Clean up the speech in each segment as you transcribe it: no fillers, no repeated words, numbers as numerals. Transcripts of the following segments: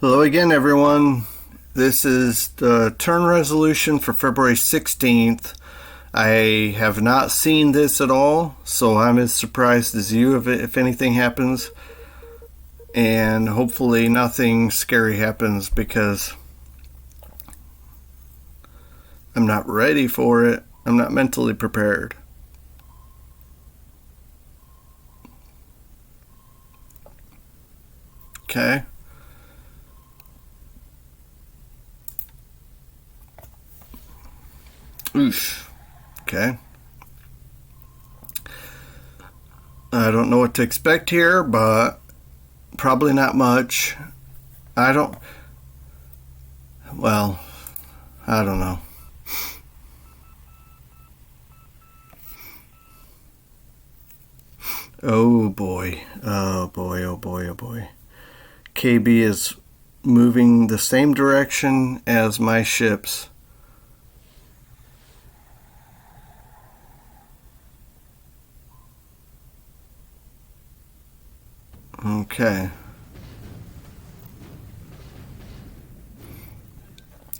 Hello again, everyone. This is the turn resolution for February 16th. I have not seen this at all, so I'm as surprised as you if anything happens. And hopefully nothing scary happens because I'm not ready for it. I'm not mentally prepared. Okay. Oosh. Okay. I don't know what to expect here, but probably not much. I don't know. Oh boy. Oh boy, oh boy, oh boy. KB is moving the same direction as my ships. Okay.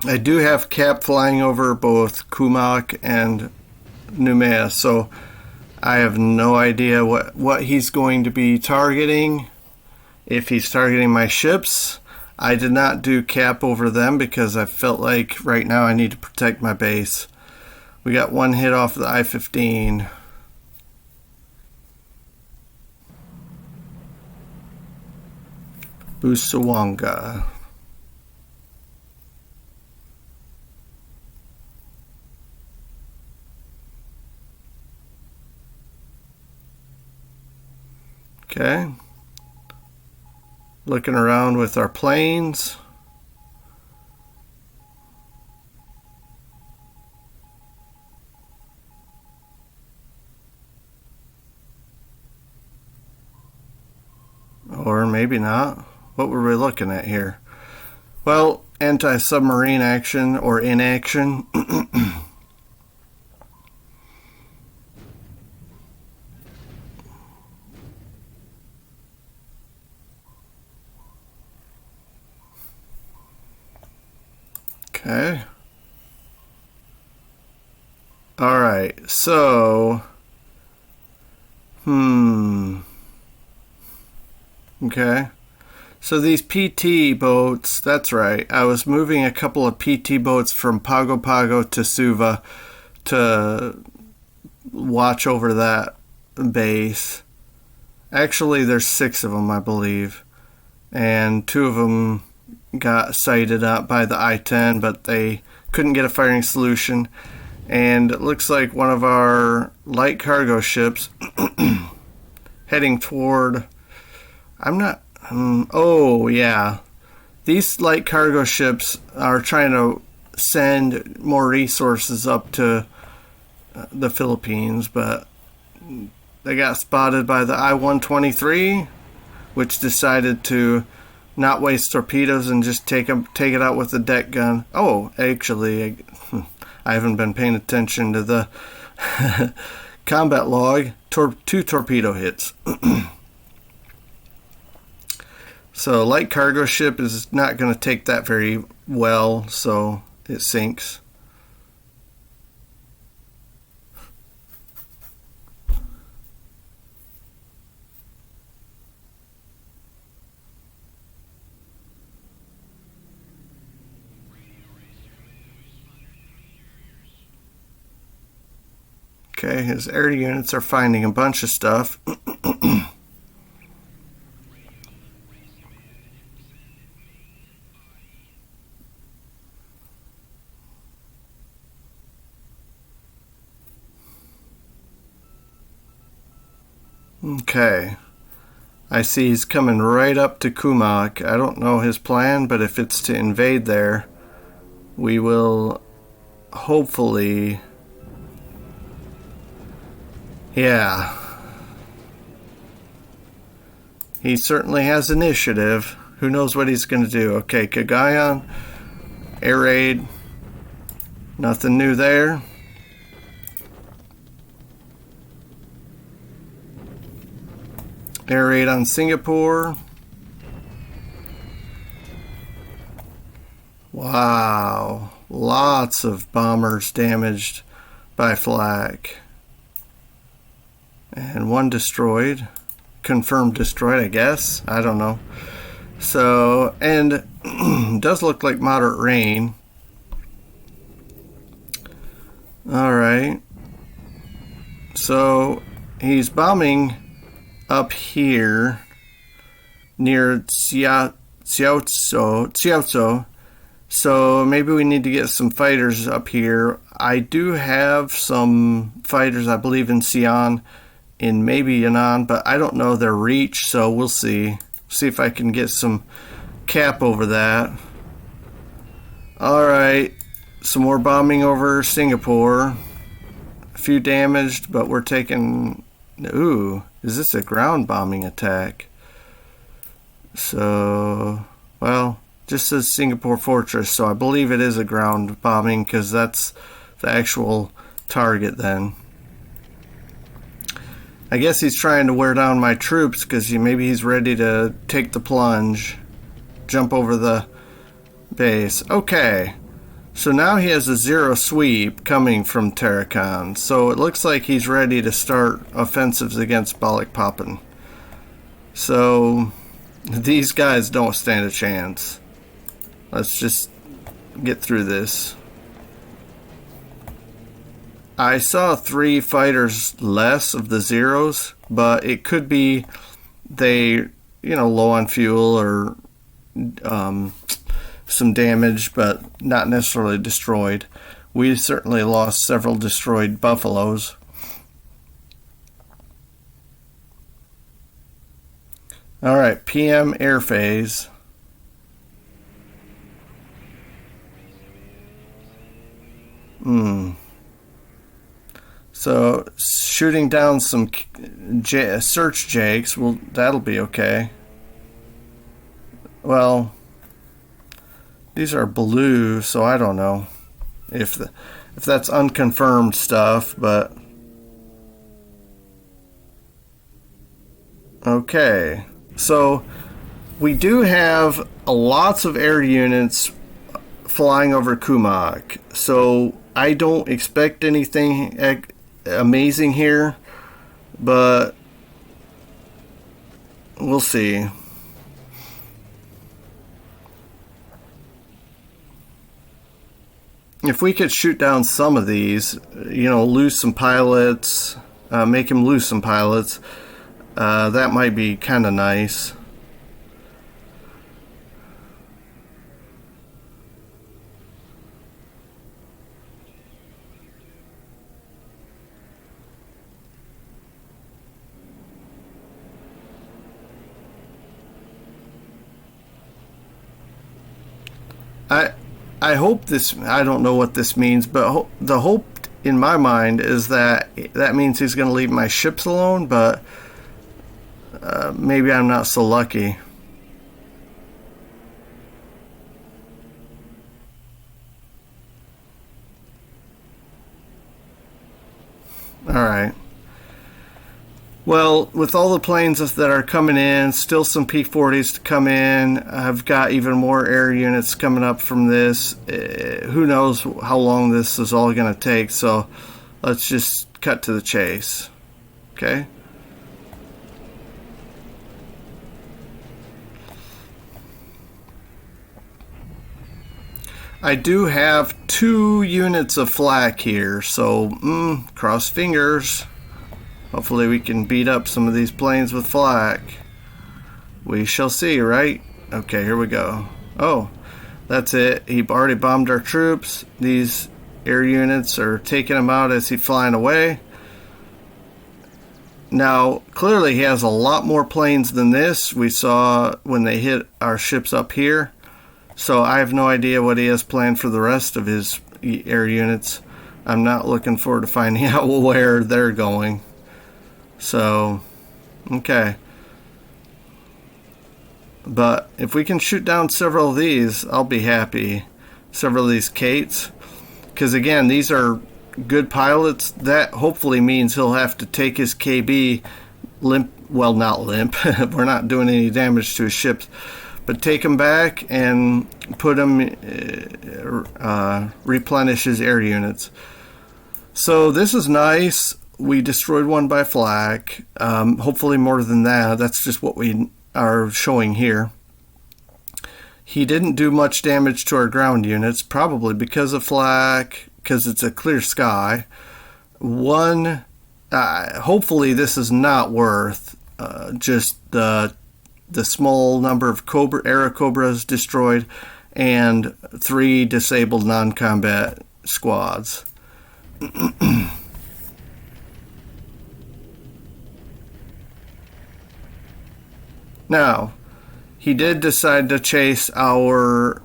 I do have Cap flying over both Kumak and Noumea, so I have no idea what he's going to be targeting. If he's targeting my ships, I did not do Cap over them because I felt like right now I need to protect my base. We got one hit off the I-15. Busawanga. Okay. Looking around with our planes. Or maybe not. What were we looking at here? Well, anti-submarine action or inaction. Okay. Alright, so... Okay. So these PT boats, that's right. I was moving a couple of PT boats from Pago Pago to Suva to watch over that base. Actually, there's 6 of them, I believe. And 2 of them got sighted up by the I-10, but they couldn't get a firing solution. And it looks like one of our light cargo ships heading toward... oh, yeah. These light cargo ships are trying to send more resources up to the Philippines, but they got spotted by the I-123, which decided to not waste torpedoes and just take it out with the deck gun. Oh, actually, I haven't been paying attention to the combat log. 2 torpedo hits. So light cargo ship is not going to take that very well, so it sinks. Okay, his air units are finding a bunch of stuff. Okay. I see he's coming right up to Kumak. I don't know his plan, but if it's to invade there, we will hopefully... Yeah. He certainly has initiative. Who knows what he's going to do? Okay, Cagayan, air raid. Nothing new there. Air raid on Singapore. Wow. Lots of bombers damaged by flak. And one destroyed. Confirmed destroyed, I guess. I don't know. So, and does look like moderate rain. Alright. So, he's bombing up here near Xiaozo. So maybe we need to get some fighters up here. I do have some fighters, I believe, in Xi'an, in maybe Yan'an, but I don't know their reach, so we'll see. See if I can get some cap over that. Alright, some more bombing over Singapore. A few damaged, but we're taking... Ooh, is this a ground bombing attack? So, well, just says Singapore Fortress, so I believe it is a ground bombing because that's the actual target then. I guess he's trying to wear down my troops because maybe he's ready to take the plunge, jump over the base. Okay, so now he has a zero sweep coming from Tarakan, so it looks like he's ready to start offensives against Balikpapan. So these guys don't stand a chance. Let's just get through this. I saw 3 fighters less of the zeros, but it could be they, low on fuel or some damage, but not necessarily destroyed. We certainly lost several destroyed buffaloes. Alright, PM air phase. So, shooting down some search jakes, well, that'll be okay. Well, these are blue, so I don't know if that's unconfirmed stuff, but okay. So, we do have lots of air units flying over Kumak, so I don't expect anything amazing here, but we'll see. If we could shoot down some of these, lose some pilots, make him lose some pilots, that might be kind of nice. I hope this, I don't know what this means, but the hope in my mind is that means he's going to leave my ships alone, but maybe I'm not so lucky. Alright. Well, with all the planes that are coming in, still some P-40s to come in. I've got even more air units coming up from this. Who knows how long this is all going to take, so let's just cut to the chase. Okay? I do have 2 units of flak here, so cross fingers. Hopefully we can beat up some of these planes with flak. We shall see, right? Okay, here we go. Oh, that's it. He already bombed our troops. These air units are taking him out as he's flying away. Now, clearly he has a lot more planes than this. We saw when they hit our ships up here. So I have no idea what he has planned for the rest of his air units. I'm not looking forward to finding out where they're going. So, okay. But if we can shoot down several of these, I'll be happy. Several of these Kates. Because again, these are good pilots. That hopefully means he'll have to take his KB limp. Well, not limp. We're not doing any damage to his ships. But take him back and put him, replenish his air units. So this is nice. We destroyed one by flak. Hopefully more than that. That's just what we are showing here. He didn't do much damage to our ground units, probably because of flak, because it's a clear sky. Hopefully this is not worth just the small number of Airacobras destroyed and 3 disabled non-combat squads. Now, he did decide to chase our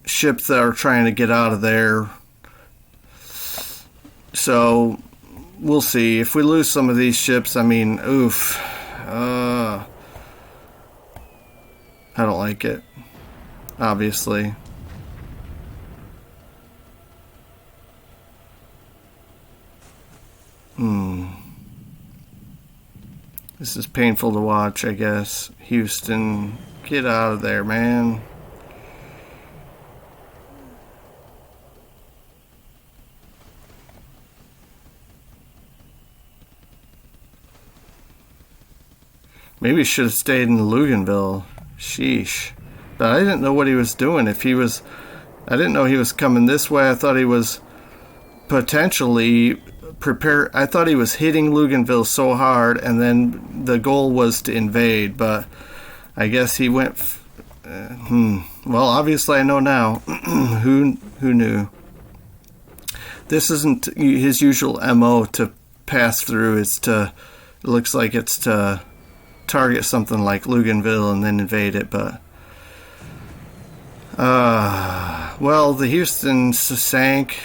ships that are trying to get out of there. So, we'll see. If we lose some of these ships, I mean, oof. I don't like it, obviously. This is painful to watch, I guess. Houston, get out of there, man. Maybe he should have stayed in Luganville. Sheesh. But I didn't know what he was doing. I didn't know he was coming this way. I thought he was potentially I thought he was hitting Luganville so hard, and then the goal was to invade, but I guess he went... Well, obviously I know now. Who knew? This isn't his usual MO to pass through. It looks like it's to target something like Luganville and then invade it, but... well, the Houston sank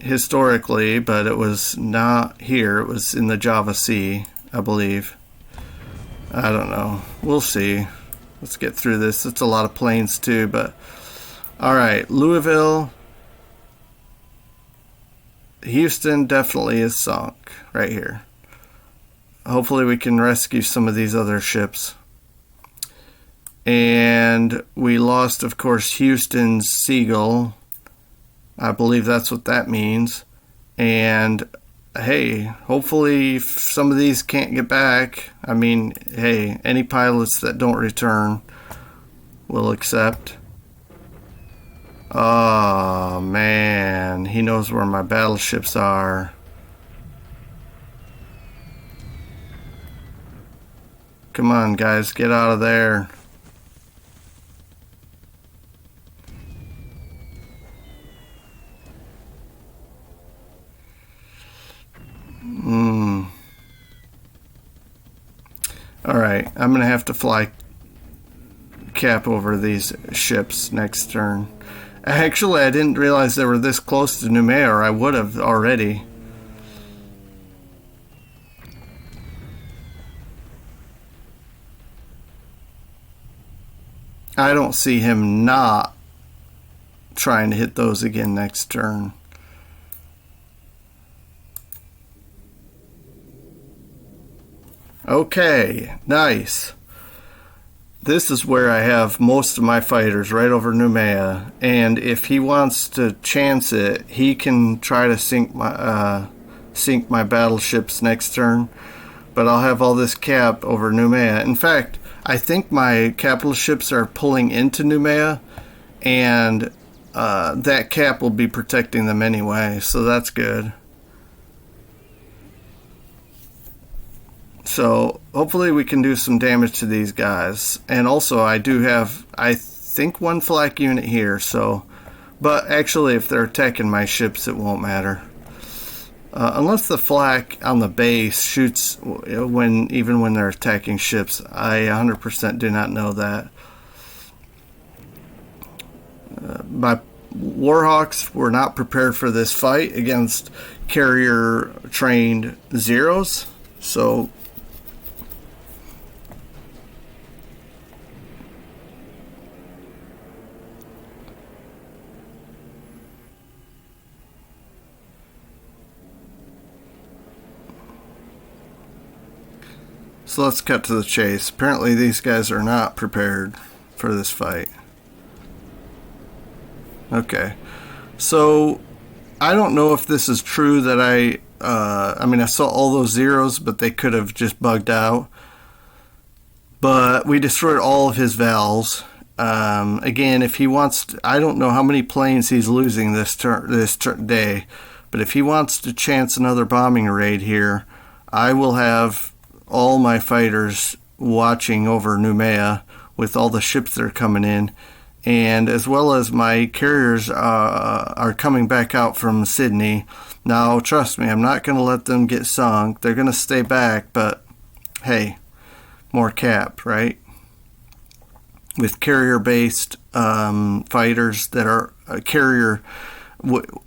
historically, but it was not here. It was in the Java Sea, I believe. I don't know. We'll see. Let's get through this. It's a lot of planes too, but... Alright, Louisville. Houston definitely is sunk right here. Hopefully we can rescue some of these other ships. And we lost, of course, Houston's Seagull. I believe that's what that means. And hey, hopefully some of these can't get back. I mean, hey, any pilots that don't return will accept. Oh man, he knows where my battleships are. Come on, guys, get out of there. Alright, I'm going to have to fly cap over these ships next turn. Actually, I didn't realize they were this close to Noumea, or I would have already. I don't see him not trying to hit those again next turn. Okay, nice. This is where I have most of my fighters, right over Noumea. And if he wants to chance it, he can try to sink my battleships next turn. But I'll have all this cap over Noumea. In fact, I think my capital ships are pulling into Noumea, and that cap will be protecting them anyway, so that's good. So hopefully we can do some damage to these guys. And also I do have, I think, 1 flak unit here, so... But actually if they're attacking my ships, it won't matter. Unless the flak on the base shoots even when they're attacking ships. I 100% do not know that. My Warhawks were not prepared for this fight against carrier-trained Zeros, so... So let's cut to the chase. Apparently these guys are not prepared for this fight. Okay. So I don't know if this is true that I mean, I saw all those zeros, but they could have just bugged out. But we destroyed all of his valves. Again, if he wants to, I don't know how many planes he's losing this day, but if he wants to chance another bombing raid here, I will have all my fighters watching over Noumea with all the ships that are coming in, and as well as my carriers are coming back out from Sydney. Now, trust me, I'm not going to let them get sunk. They're going to stay back, but hey, more cap, right? With carrier-based fighters that are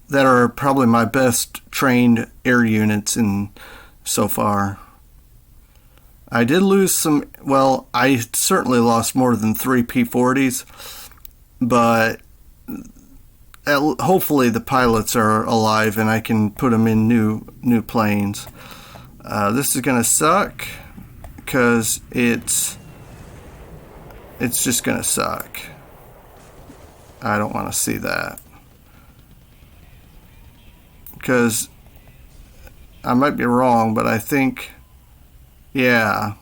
that are probably my best trained air units in so far. I did lose some. Well, I certainly lost more than 3 P-40s, but hopefully the pilots are alive and I can put them in new planes. This is gonna suck because it's just gonna suck. I don't want to see that because I might be wrong, but I think, yeah,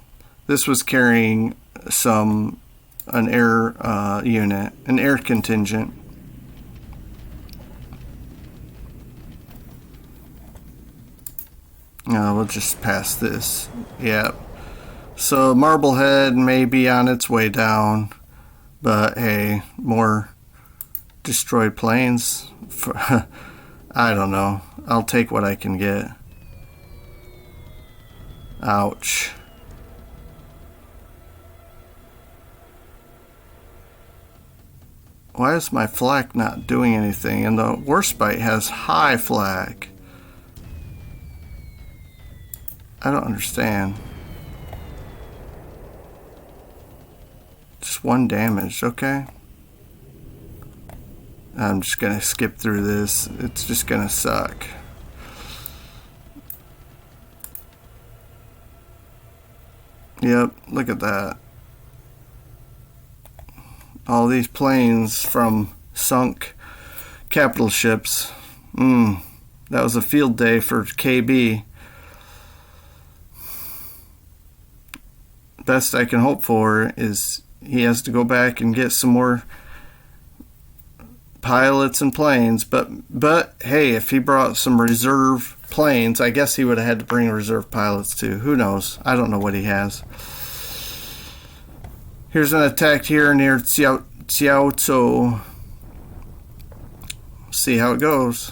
this was carrying an air unit, an air contingent. No, we'll just pass this. Yep. So Marblehead may be on its way down, but hey, more destroyed planes. I don't know. I'll take what I can get. Ouch. Why is my flak not doing anything? And the Warspite has high flak. I don't understand. Just 1 damage, okay. I'm just gonna skip through this. It's just gonna suck. Yep, look at that. All these planes from sunk capital ships. That was a field day for KB. Best I can hope for is he has to go back and get some more pilots and planes, but hey, if he brought some reserve planes, I guess he would have had to bring reserve pilots too. Who knows? I don't know what he has. Here's an attack here near Xiaozo. See how it goes.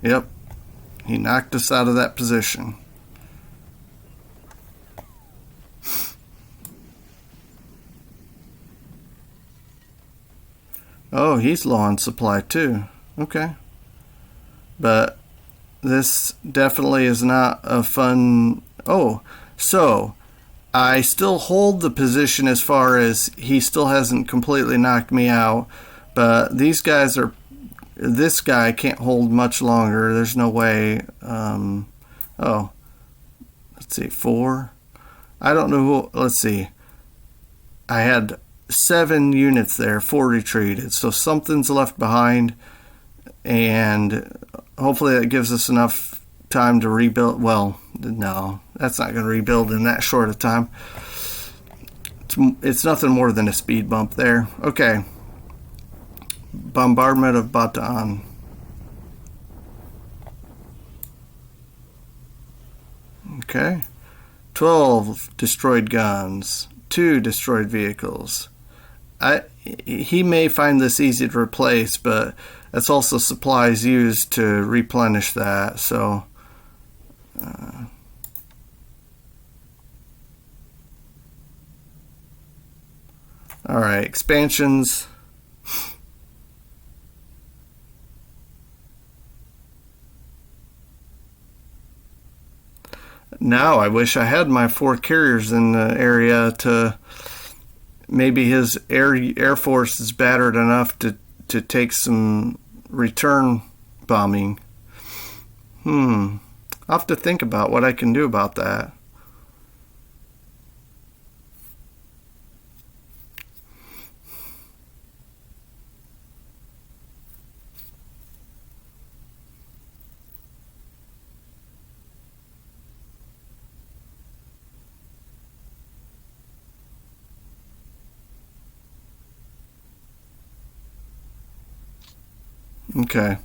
Yep, he knocked us out of that position. Oh, he's low on supply too. Okay. But this definitely is not a fun... Oh, so I still hold the position as far as he still hasn't completely knocked me out. But these guys are... This guy can't hold much longer. There's no way. Oh. Let's see. 4. I don't know who... Let's see. I had 7 units there, 4 retreated, so something's left behind, and hopefully that gives us enough time to rebuild. Well, no, that's not going to rebuild in that short a time. It's nothing more than a speed bump there. Okay, bombardment of Bataan. Okay, 12 destroyed guns, 2 destroyed vehicles. He may find this easy to replace, but that's also supplies used to replenish that. So, all right, expansions. Now I wish I had my 4 carriers in the area to... Maybe his air force is battered enough to take some return bombing. I'll have to think about what I can do about that. Okay.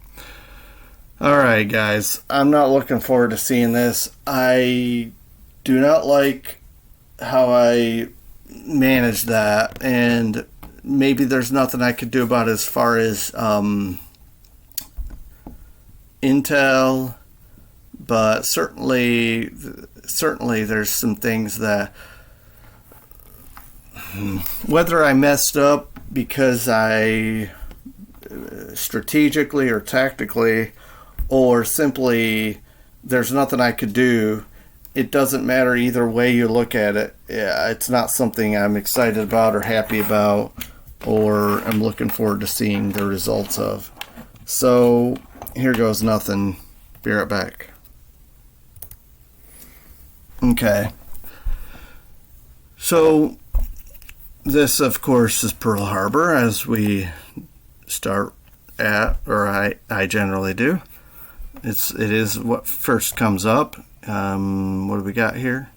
Alright, guys. I'm not looking forward to seeing this. I do not like how I managed that, and maybe there's nothing I could do about it as far as intel, but certainly there's some things that whether I messed up because I strategically or tactically, or simply there's nothing I could do, it doesn't matter either way you look at it. Yeah, it's not something I'm excited about or happy about, or I'm looking forward to seeing the results of. So here goes nothing. Be right back. Okay. So this, of course, is Pearl Harbor, as we start at, or I generally do. It is what first comes up. What do we got here?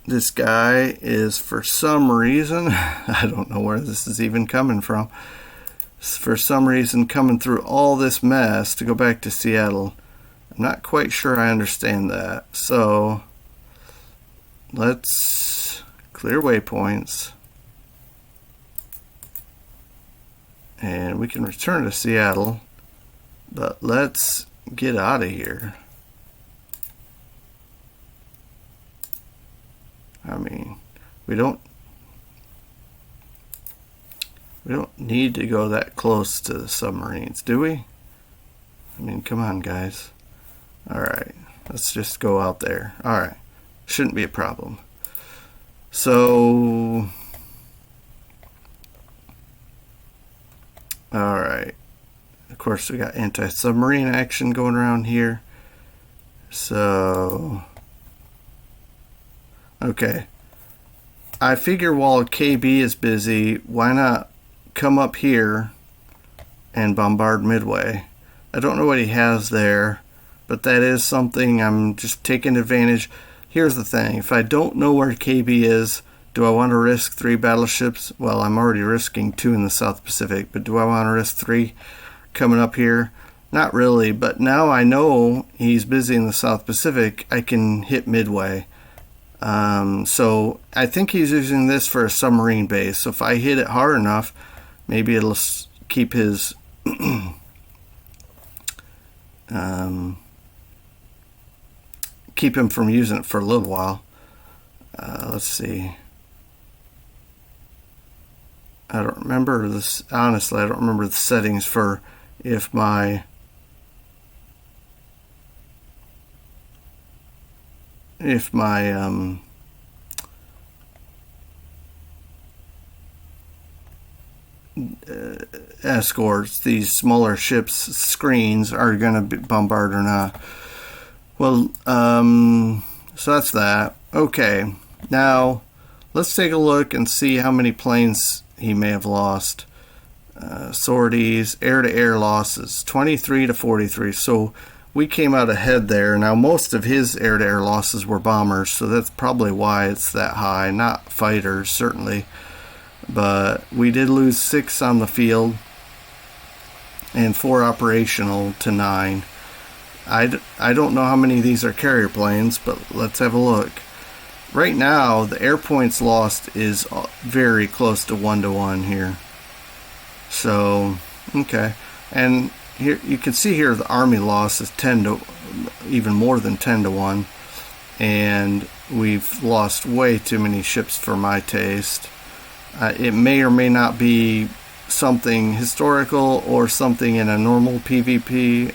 This guy is, for some reason, I don't know where this is even coming from, for some reason coming through all this mess to go back to Seattle. I'm not quite sure I understand that. So let's clear waypoints, and we can return to Seattle, but let's get out of here. I mean, we don't need to go that close to the submarines, do we? I mean, come on, guys. Alright, let's just go out there. Alright, shouldn't be a problem. So, alright. Of course, we got anti-submarine action going around here. So, okay. I figure while KB is busy, why not come up here and bombard Midway? I don't know what he has there, but that is something I'm just taking advantage. Here's the thing. If I don't know where KB is, do I want to risk 3 battleships? Well, I'm already risking 2 in the South Pacific, but do I want to risk 3 coming up here? Not really, but now I know he's busy in the South Pacific, I can hit Midway. So I think he's using this for a submarine base. So if I hit it hard enough, maybe it'll keep his keep him from using it for a little while. Let's see. I don't remember this. Honestly, I don't remember the settings for if my escorts, these smaller ships' screens, are going to bombard or not. Well, so that's that. Okay, now let's take a look and see how many planes he may have lost. Sorties, air-to-air losses, 23 to 43. So we came out ahead there. Now, most of his air-to-air losses were bombers, so that's probably why it's that high. Not fighters, certainly. But we did lose 6 on the field and 4 operational to 9. I don't know how many of these are carrier planes, but let's have a look. Right now, the air points lost is very close to 1-to-1 here. So, okay. And here you can see here the Army loss is 10 to, even more than 10-to-1. And we've lost way too many ships for my taste. It may or may not be something historical or something in a normal PvP,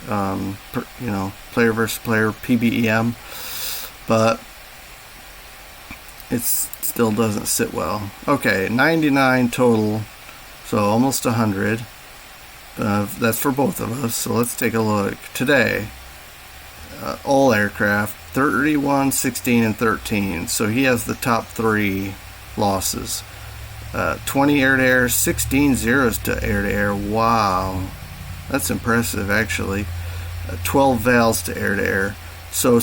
player versus player PBEM, but it still doesn't sit well. Okay, 99 total, so almost 100. That's for both of us. So let's take a look. Today, all aircraft 31, 16, and 13. So he has the top 3 losses. 20 air-to-air, 16 zeros to air-to-air. Wow, that's impressive, actually. 12 vals to air-to-air. So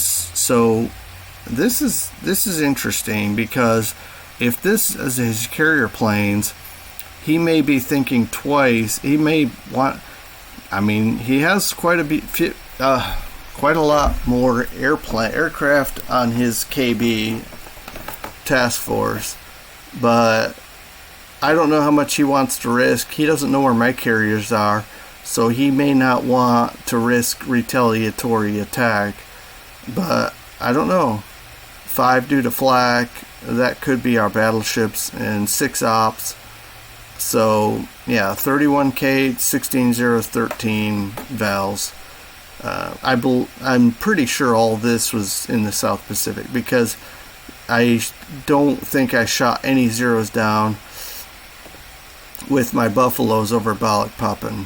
this is interesting, because if this is his carrier planes, he may be thinking twice. He may want. I mean, he has quite a lot more aircraft on his KB task force, but I don't know how much he wants to risk. He doesn't know where my carriers are, so he may not want to risk retaliatory attack. But I don't know. 5 due to flak, that could be our battleships, and 6 ops. So yeah, 31K, 16-0-13 vals. I'm pretty sure all this was in the South Pacific, because I don't think I shot any zeros down with my buffaloes over Balikpapan.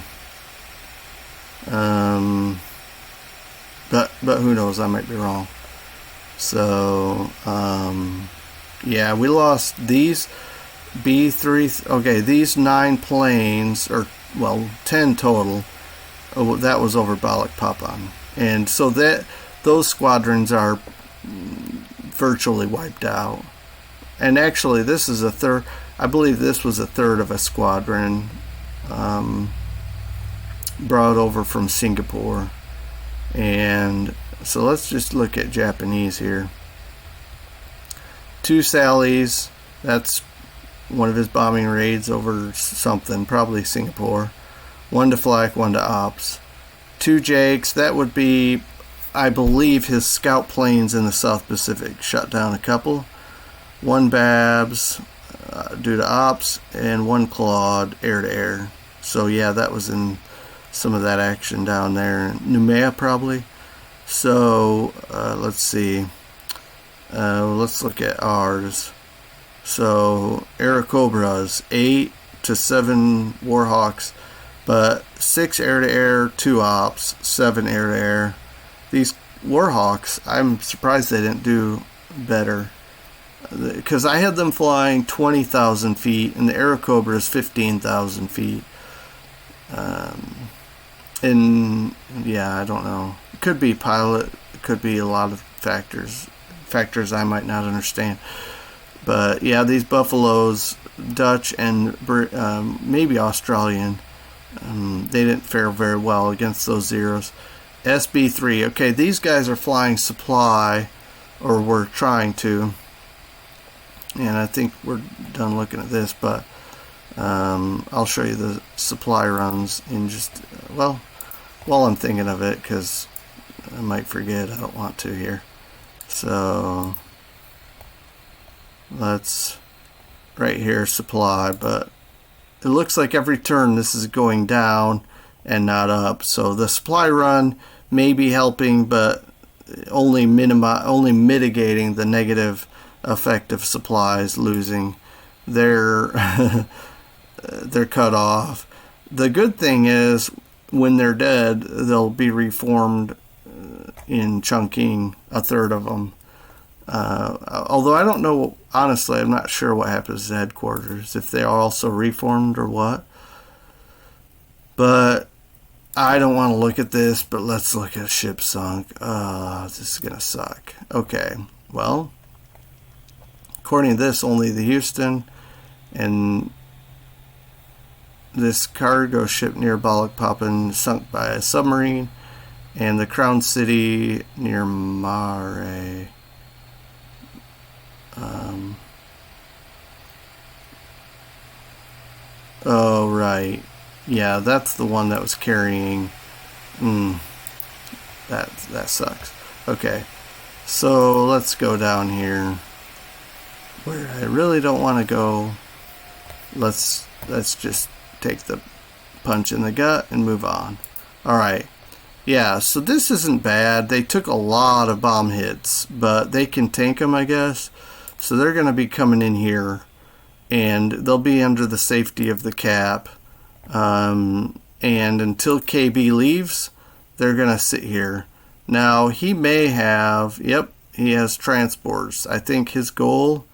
But who knows, I might be wrong. So yeah, we lost these B3. Okay, these 9 planes, or well, 10 total. Oh, that was over Balikpapan, and so those squadrons are virtually wiped out. And actually, this is a third. I believe this was a third of a squadron brought over from Singapore. And so let's just look at Japanese here. 2 Sallies. That's one of his bombing raids over something, probably Singapore. 1 to flak, 1 to ops. 2 Jakes. That would be, I believe, his scout planes in the South Pacific. Shot down a couple. 1 Babs due to ops, and 1 Claude air to air. So yeah, that was in some of that action down there. Noumea probably. So let's see. Let's look at ours. So Airacobras, 8 to 7 Warhawks, but 6 air to air, 2 ops, 7 air to air. These Warhawks, I'm surprised they didn't do better, because I had them flying 20,000 feet and the Airacobra is 15,000 feet. And yeah, I don't know. It could be pilot. It could be a lot of factors I might not understand. But yeah, these Buffaloes, Dutch and maybe Australian, they didn't fare very well against those zeros. SB3. Okay, these guys are flying supply, or we're trying to. And I think we're done looking at this, but I'll show you the supply runs in just, well, while I'm thinking of it, because I might forget. I don't want to here. So let's, right here, supply, but it looks like every turn this is going down and not up. So the supply run may be helping, but only mitigating the negative effect of supplies losing. They're cut off. The good thing is, when they're dead, they'll be reformed in Chongqing, a third of them. Although I don't know, honestly, I'm not sure what happens to headquarters, if they are also reformed or what. But I don't want to look at this, but let's look at ship sunk. This is going to suck. Okay, well, according to this, only the Houston and this cargo ship near Balikpapan sunk by a submarine, and the Crown City near Mare. Oh, right. Yeah, that's the one that was carrying. That sucks. Okay, so let's go down here where I really don't want to go. Let's just take the punch in the gut and move on. Alright, yeah, so this isn't bad. They took a lot of bomb hits, but they can tank them, I guess. So they're going to be coming in here, and they'll be under the safety of the cap. And until KB leaves, they're going to sit here. Now, he may have, yep, he has transports. I think his goal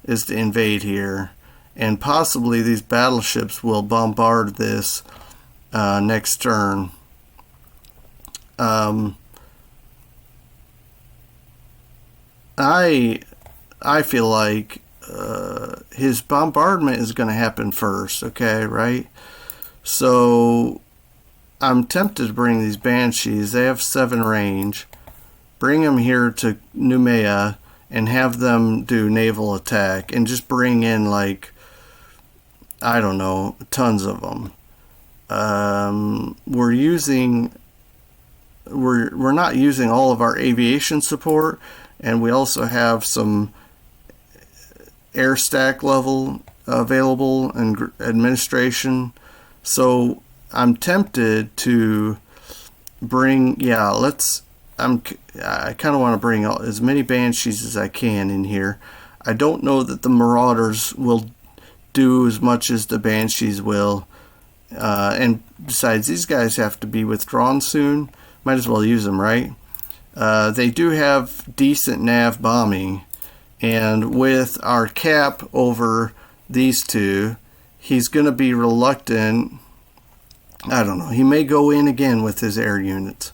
is to invade here. And possibly these battleships will bombard this next turn. I feel like his bombardment is going to happen first, okay, right? So I'm tempted to bring these Banshees. They have 7 range. Bring them here to Noumea and have them do naval attack and just bring in, like, I don't know, tons of them. We're not using all of our aviation support, and we also have some air stack level available and administration. So I'm tempted to bring, I kind of want to bring as many Banshees as I can in here. I don't know that the Marauders will do as much as the Banshees will. And besides, these guys have to be withdrawn soon. Might as well use them, right? They do have decent nav bombing. And with our cap over these two, he's going to be reluctant. I don't know. He may go in again with his air units.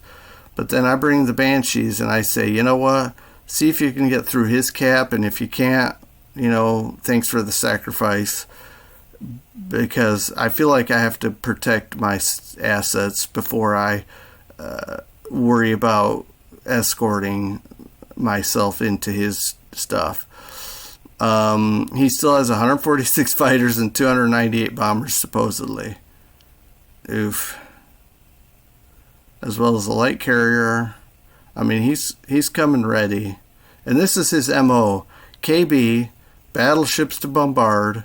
But then I bring the Banshees and I say, you know what? See if you can get through his cap. And if you can't, thanks for the sacrifice. Because I feel like I have to protect my assets before I worry about escorting myself into his stuff. He still has 146 fighters and 298 bombers, supposedly. Oof. As well as a light carrier. I mean, he's coming ready. And this is his MO. KB, battleships to bombard,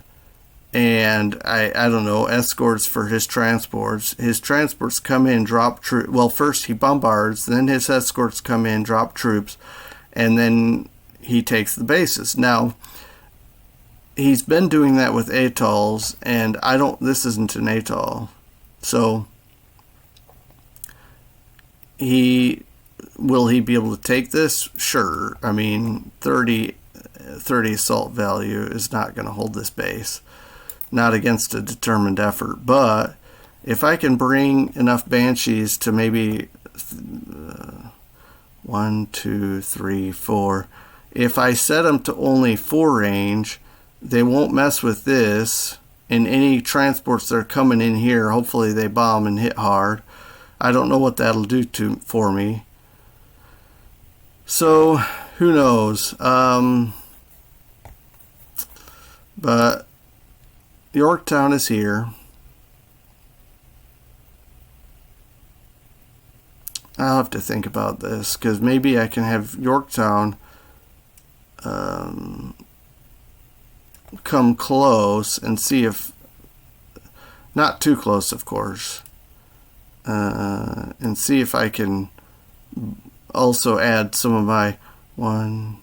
and I don't know, escorts for his transports. His transports come in, drop troops. Well, first he bombards, then his escorts come in, drop troops, and then he takes the bases. Now, he's been doing that with atolls, and this isn't an atoll. So, will he be able to take this? Sure. I mean, 30 assault value is not going to hold this base. Not against a determined effort. But if I can bring enough Banshees to maybe 1, 2, 3, 4. If I set them to only 4 range, they won't mess with this. And any transports that are coming in here, hopefully they bomb and hit hard. I don't know what that'll do for me. So, who knows? But Yorktown is here. I'll have to think about this, because maybe I can have Yorktown come close and see if, not too close, of course, and see if I can also add some of my 1,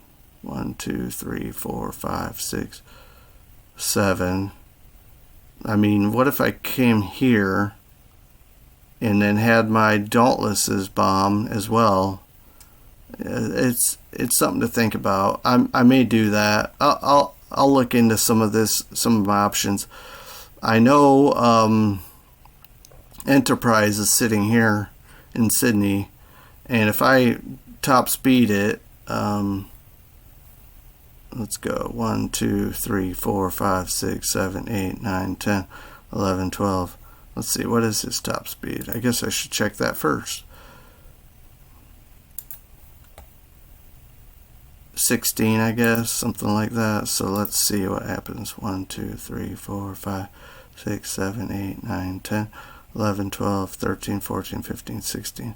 2, 3, 4, 5, 6, 7. I mean, what if I came here and then had my Dauntlesses bomb as well? It's something to think about. I may do that. I'll look into some of my options. I know Enterprise is sitting here in Sydney, and if I top speed it, let's go 1, 2, 3, 4, 5, 6, 7, 8, 9, 10, 11, 12. Let's see, what is his top speed? I guess I should check that first. 16, I guess, something like that. So let's see what happens. 1, 2, 3, 4, 5, 6, 7, 8, 9, 10, 11, 12, 13, 14, 15, 16.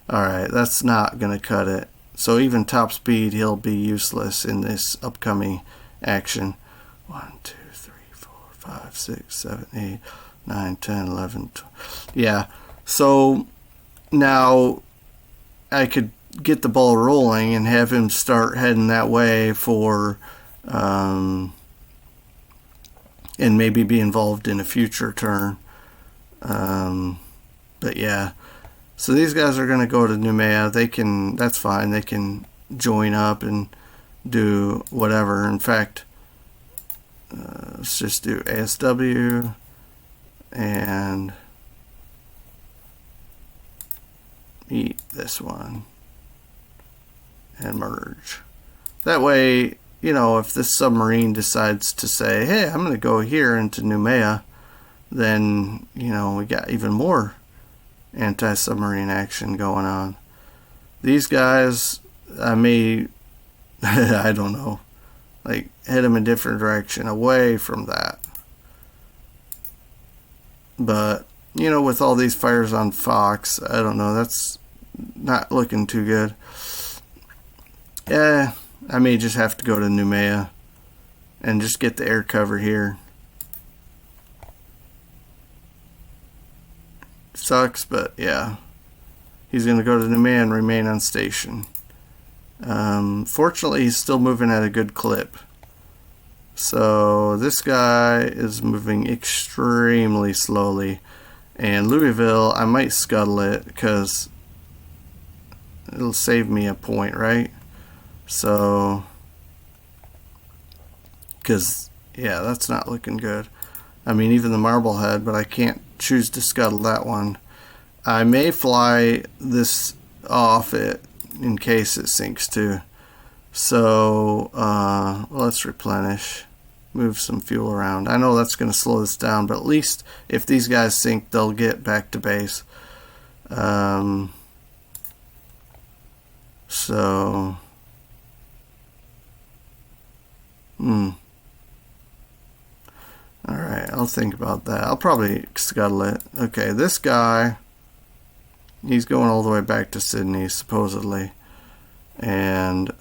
Alright, that's not going to cut it. So even top speed, he'll be useless in this upcoming action. 1, 2, 3, 4, 5, 6, 7, 8, 9, 10, 11, 12. Yeah, so now I could get the ball rolling and have him start heading that way for, and maybe be involved in a future turn. But yeah. So these guys are going to go to Noumea. That's fine. They can join up and do whatever. In fact, let's just do ASW and eat this one and merge. That way you know, if this submarine decides to say, hey, I'm going to go here into Noumea, then, you know, we got even more anti-submarine action going on. These guys, I may, I don't know, like head them a different direction away from that. But, you know, with all these fires on Fox, I don't know, that's not looking too good. Yeah, I may just have to go to Noumea and just get the air cover here. Sucks, but yeah. He's going to go to Noumea and remain on station. Fortunately, he's still moving at a good clip. So this guy is moving extremely slowly. And Louisville, I might scuttle it because it'll save me a point, right? So, because, yeah, that's not looking good. I mean, even the Marblehead, but I can't choose to scuttle that one. I may fly this off it in case it sinks too. So, let's replenish. Move some fuel around. I know that's going to slow this down, but at least if these guys sink, they'll get back to base. So... Alright, I'll think about that. I'll probably scuttle it. Okay, this guy, he's going all the way back to Sydney, supposedly. And,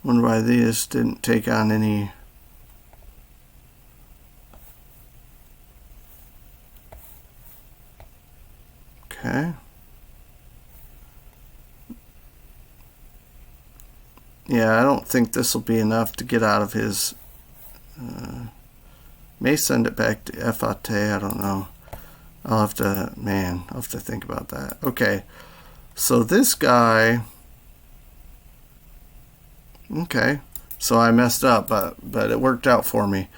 wonder why these didn't take on any... Okay. Yeah, I don't think this will be enough to get out of his... may send it back to Fate, I don't know. I'll have to think about that. Okay, so this guy... Okay, so I messed up, but it worked out for me.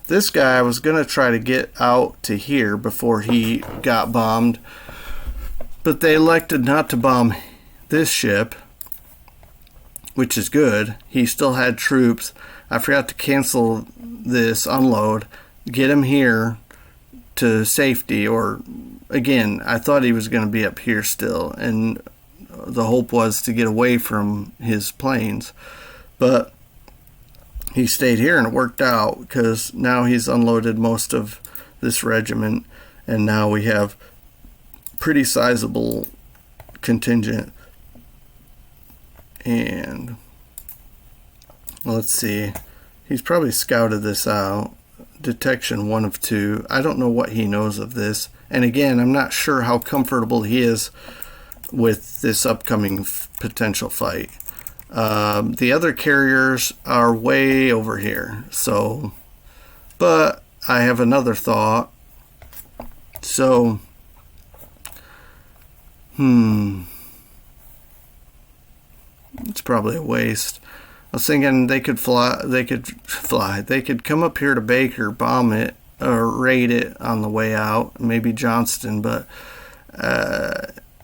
This guy was going to try to get out to here before he got bombed, but they elected not to bomb this ship, which is good. He still had troops. I forgot to cancel this unload, get him here to safety, or again, I thought he was going to be up here still, and the hope was to get away from his planes. But he stayed here and it worked out because now he's unloaded most of this regiment, and now we have pretty sizable contingent. And let's see, he's probably scouted this out. Detection 1 of 2. I don't know what he knows of this, and again, I'm not sure how comfortable he is with this upcoming potential fight. The other carriers are way over here, so, but I have another thought. So, it's probably a waste. I was thinking they could come up here to Baker, bomb it, or raid it on the way out, maybe Johnston, but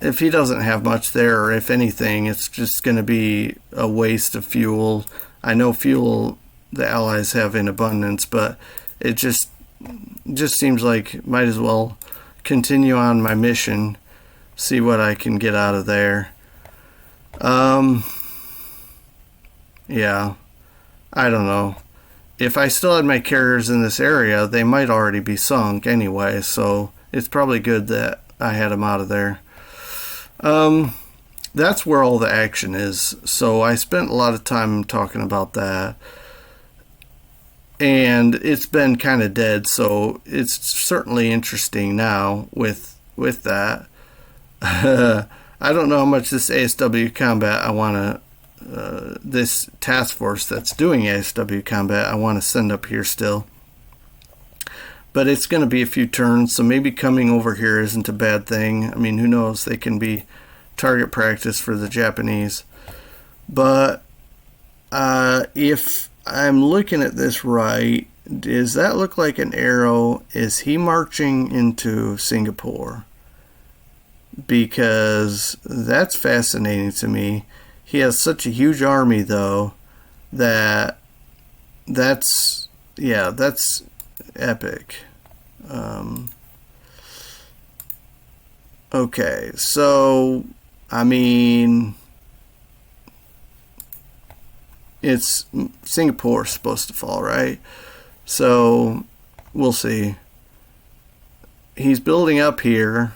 if he doesn't have much there, or if anything, it's just going to be a waste of fuel. I know fuel the Allies have in abundance, but it just seems like might as well continue on my mission, see what I can get out of there. Yeah, I don't know. If I still had my carriers in this area, they might already be sunk anyway, so it's probably good that I had them out of there. That's where all the action is, so I spent a lot of time talking about that, and it's been kind of dead, so it's certainly interesting now with that. I don't know how much this ASW combat I want to, this task force that's doing ASW combat, I want to send up here still. But it's going to be a few turns, so maybe coming over here isn't a bad thing. I mean, who knows? They can be target practice for the Japanese. But if I'm looking at this right, does that look like an arrow? Is he marching into Singapore? Because that's fascinating to me. He has such a huge army, though, that's epic. Okay, so I mean, it's Singapore's supposed to fall, right? So we'll see. He's building up here,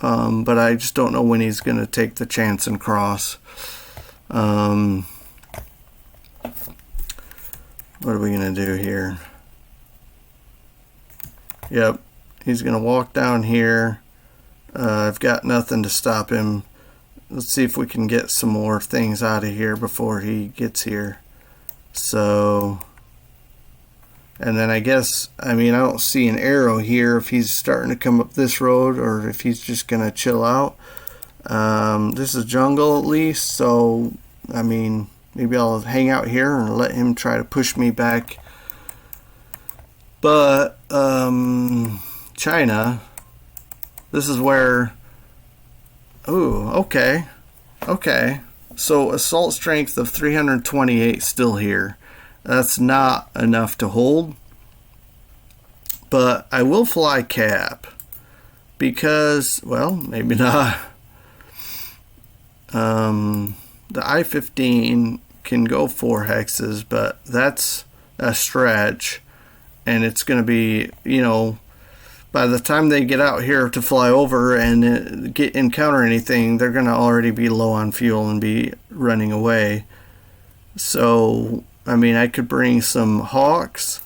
but I just don't know when he's going to take the chance and cross. What are we going to do here? Yep, he's going to walk down here. I've got nothing to stop him. Let's see if we can get some more things out of here before he gets here. So, and then I guess, I mean, I don't see an arrow here if he's starting to come up this road or if he's just going to chill out. This is jungle at least, so, I mean, maybe I'll hang out here and let him try to push me back. But, China, this is where, ooh, okay. So assault strength of 328 still here. That's not enough to hold. But I will fly cap because, well, maybe not. The I-15 can go 4 hexes, but that's a stretch. And it's going to be, you know, by the time they get out here to fly over and encounter anything, they're going to already be low on fuel and be running away. So, I mean, I could bring some Hawks,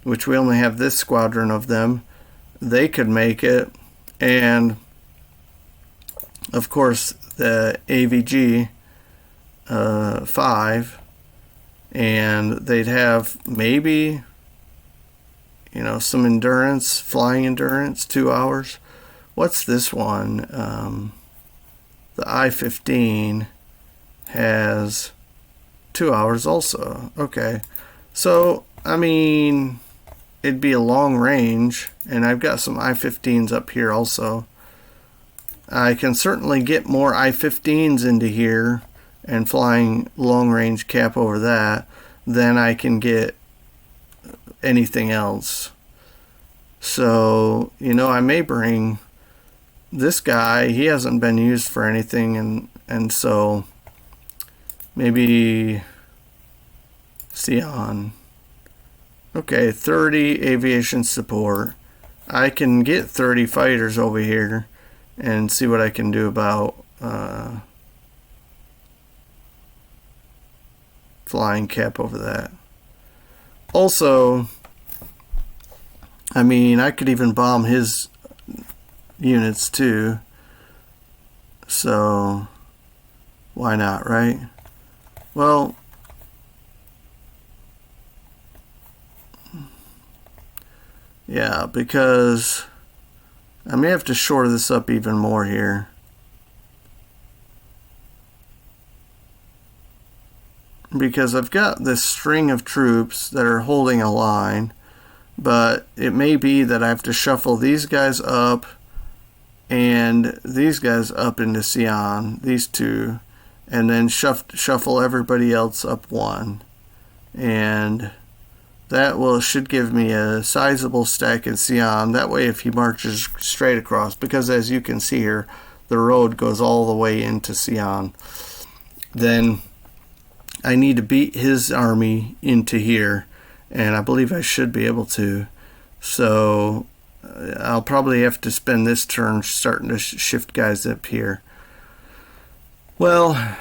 which we only have this squadron of them. They could make it. And, of course, the AVG 5. And they'd have maybe, you know, some endurance, flying endurance, 2 hours. What's this one? The I-15 has 2 hours also. Okay. So, I mean, it'd be a long range, and I've got some I-15s up here also. I can certainly get more I-15s into here and flying long range cap over that than I can get anything else. So, you know, I may bring this guy. He hasn't been used for anything, and so maybe Sion. Okay, 30 aviation support. I can get 30 fighters over here and see what I can do about flying cap over that. Also, I mean, I could even bomb his units too. So, why not, right? Well, yeah, because I may have to shore this up even more here. Because I've got this string of troops that are holding a line, but it may be that I have to shuffle these guys up and these guys up into Sion, these two, and then shuffle everybody else up one. And that should give me a sizable stack in Sion. That way if he marches straight across, because as you can see here, the road goes all the way into Sion, then I need to beat his army into here, and I believe I should be able to. So I'll probably have to spend this turn starting to shift guys up here. Well,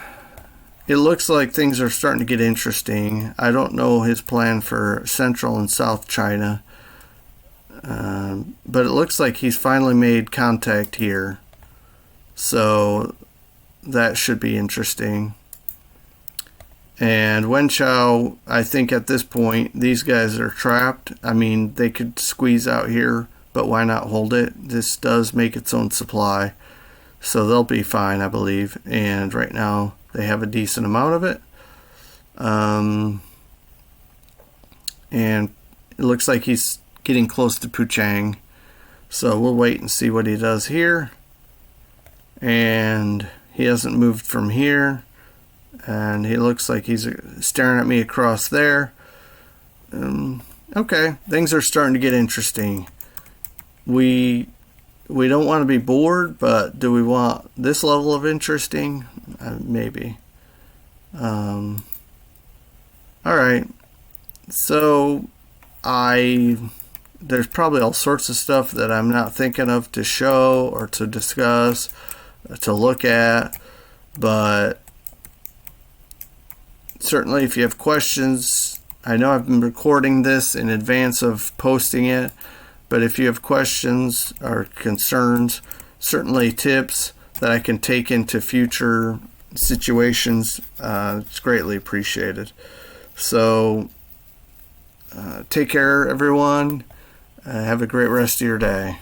it looks like things are starting to get interesting. I don't know his plan for Central and South China, but it looks like he's finally made contact here. So that should be interesting. And Wen Chao, I think at this point, these guys are trapped. I mean, they could squeeze out here, but why not hold it? This does make its own supply. So they'll be fine, I believe. And right now, they have a decent amount of it. and it looks like he's getting close to Puchang. So we'll wait and see what he does here. And he hasn't moved from here, and he looks like he's staring at me across there. Okay, things are starting to get interesting. We don't want to be bored, but do we want this level of interesting? Maybe. All right. So there's probably all sorts of stuff that I'm not thinking of to show or to discuss, to look at, but certainly if you have questions, I know I've been recording this in advance of posting it, but if you have questions or concerns, certainly tips that I can take into future situations, it's greatly appreciated. So take care, everyone. Have a great rest of your day.